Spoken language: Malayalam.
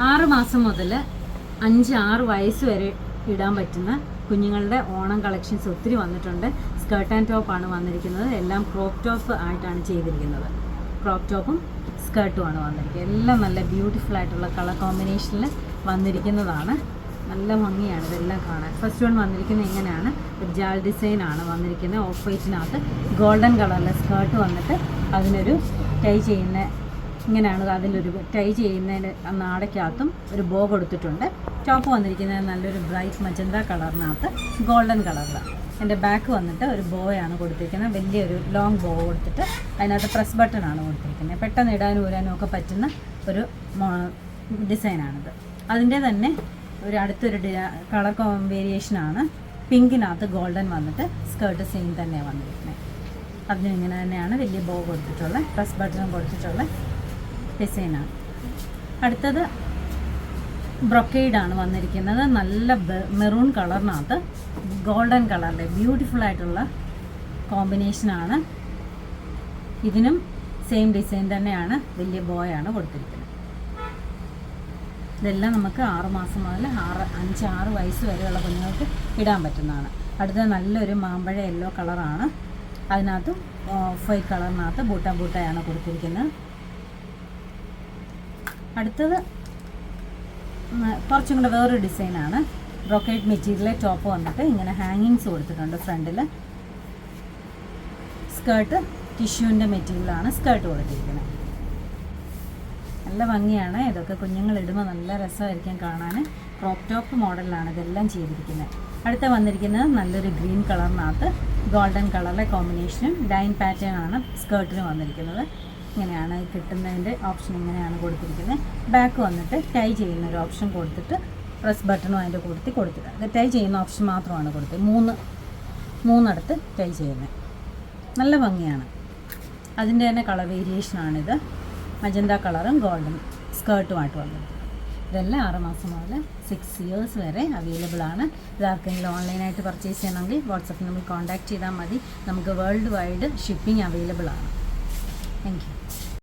6 മാസം മുതൽ 5-6 വയസ്സ് വരെ ഇടാൻ പറ്റുന്ന കുഞ്ഞുങ്ങളുടെ ഓണം കളക്ഷൻസ് ഒത്തിരി വന്നിട്ടുണ്ട്. സ്കേർട്ട് ആൻഡ് ടോപ്പാണ് വന്നിരിക്കുന്നത്. എല്ലാം ക്രോപ്പ് ടോപ്പ് ആയിട്ടാണ് ചെയ്തിരിക്കുന്നത്. ക്രോപ്പ് ടോപ്പും സ്കേർട്ടുമാണ് വന്നിരിക്കുന്നത്. എല്ലാം നല്ല ബ്യൂട്ടിഫുൾ ആയിട്ടുള്ള കളർ കോമ്പിനേഷനിൽ വന്നിരിക്കുന്നതാണ്. നല്ല ഭംഗിയാണ് ഇതെല്ലാം കാണാൻ. ഫസ്റ്റ് വൺ വന്നിരിക്കുന്നത് ഇങ്ങനെയാണ്. ഒരു ജാൽ ഡിസൈനാണ് വന്നിരിക്കുന്നത്. ഓഫ് വൈറ്റിനകത്ത് ഗോൾഡൻ കളറിലെ സ്കേർട്ട് വന്നിട്ട് അതിനൊരു ടൈ ചെയ്യുന്ന ഇങ്ങനെയാണ്. അതിലൊരു ടൈ ചെയ്യുന്നതിന് നാടയ്ക്കകത്തും ഒരു ബോ കൊടുത്തിട്ടുണ്ട്. ടോപ്പ് വന്നിരിക്കുന്നത് നല്ലൊരു ബ്രൈറ്റ് മജന്ത കളറിനകത്ത് ഗോൾഡൻ കളറിലാണ്. എൻ്റെ ബാക്ക് വന്നിട്ട് ഒരു ബോയാണ് കൊടുത്തിരിക്കുന്നത്. വലിയൊരു ലോങ് ബോ കൊടുത്തിട്ട് അതിനകത്ത് പ്രസ് ബട്ടണാണ് കൊടുത്തിരിക്കുന്നത്. പെട്ടെന്ന് ഇടാനും ഊരാനും ഒക്കെ പറ്റുന്ന ഒരു ഡിസൈനാണിത്. അതിൻ്റെ തന്നെ ഒരു അടുത്തൊരു കളർ വേരിയേഷനാണ്. പിങ്കിനകത്ത് ഗോൾഡൻ വന്നിട്ട് സ്കേർട്ട് സെയിം തന്നെ വന്നിരിക്കുന്നത്. അതിന് ഇങ്ങനെ തന്നെയാണ് വലിയ ബോ കൊടുത്തിട്ടുള്ള പ്രസ് ബട്ടൺ കൊടുത്തിട്ടുള്ള ഡിസൈനാണ്. അടുത്തത് ബ്രൊക്കേഡാണ് വന്നിരിക്കുന്നത്. നല്ല മെറൂൺ കളറിനകത്ത് ഗോൾഡൻ കളറിലെ ബ്യൂട്ടിഫുൾ ആയിട്ടുള്ള കോമ്പിനേഷനാണ്. ഇതിനും സെയിം ഡിസൈൻ തന്നെയാണ്. വലിയ ബോയാണ് കൊടുത്തിരിക്കുന്നത്. ഇതെല്ലാം നമുക്ക് 6 മാസം മുതൽ 5-6 വയസ്സ് വരെയുള്ള കുഞ്ഞുങ്ങൾക്ക് ഇടാൻ പറ്റുന്നതാണ്. അടുത്ത നല്ലൊരു മാമ്പഴ യെല്ലോ കളറാണ്. അതിനകത്ത് ഓഫ് വൈറ്റ് കളറിനകത്ത് ബൂട്ടയാണ് കൊടുത്തിരിക്കുന്നത്. അടുത്തത് കുറച്ചും കൂടെ വേറൊരു ഡിസൈനാണ്. ബ്രൊക്കേഡ് മെറ്റീരിയലിലെ ടോപ്പ് വന്നിട്ട് ഇങ്ങനെ ഹാങ്ങിങ്സ് കൊടുത്തിട്ടുണ്ട് ഫ്രണ്ടിൽ. സ്കേർട്ട് ടിഷ്യൂവിൻ്റെ മെറ്റീരിയലാണ് സ്കേർട്ട് കൊടുത്തിരിക്കുന്നത്. നല്ല ഭംഗിയാണ്. ഇതൊക്കെ കുഞ്ഞുങ്ങൾ ഇടുമ്പോൾ നല്ല രസമായിരിക്കും കാണാൻ. ക്രോപ്പ് ടോപ്പ് മോഡലിലാണ് ഇതെല്ലാം ചെയ്തിരിക്കുന്നത്. അടുത്ത വന്നിരിക്കുന്നത് നല്ലൊരു ഗ്രീൻ കളറിനകത്ത് ഗോൾഡൻ കളറിലെ കോമ്പിനേഷനും ലൈൻ പാറ്റേൺ ആണ് സ്കേർട്ടിന് വന്നിരിക്കുന്നത്. ഇങ്ങനെയാണ് കിട്ടുന്നതിൻ്റെ ഓപ്ഷൻ. ഇങ്ങനെയാണ് കൊടുത്തിരിക്കുന്നത്. ബാക്ക് വന്നിട്ട് ടൈ ചെയ്യുന്ന ഒരു ഓപ്ഷൻ കൊടുത്തിട്ട് പ്രസ് ബട്ടണും അതിൻ്റെ കൂട്ടത്തിൽ കൊടുത്തിട്ട് അത് ടൈ ചെയ്യുന്ന ഓപ്ഷൻ മാത്രമാണ് കൊടുത്തത്. മൂന്നിടത്ത് ടൈ ചെയ്യുന്നത്. നല്ല ഭംഗിയാണ്. അതിൻ്റെ തന്നെ കളർ വേരിയേഷനാണിത്. മജന്ത കളറും ഗോൾഡൻ സ്കേർട്ടുമായിട്ട് വന്നത്. ഇതെല്ലാം 6 മാസം മുതൽ 6 ഇയേഴ്സ് വരെ അവൈലബിൾ ആണ്. ഇതാർക്കെങ്കിലും ഓൺലൈനായിട്ട് പർച്ചേസ് ചെയ്യണമെങ്കിൽ വാട്സപ്പിൽ നമ്മൾ കോൺടാക്റ്റ് ചെയ്താൽ മതി. നമുക്ക് വേൾഡ് വൈഡ് ഷിപ്പിംഗ് അവൈലബിൾ ആണ്. Thank you.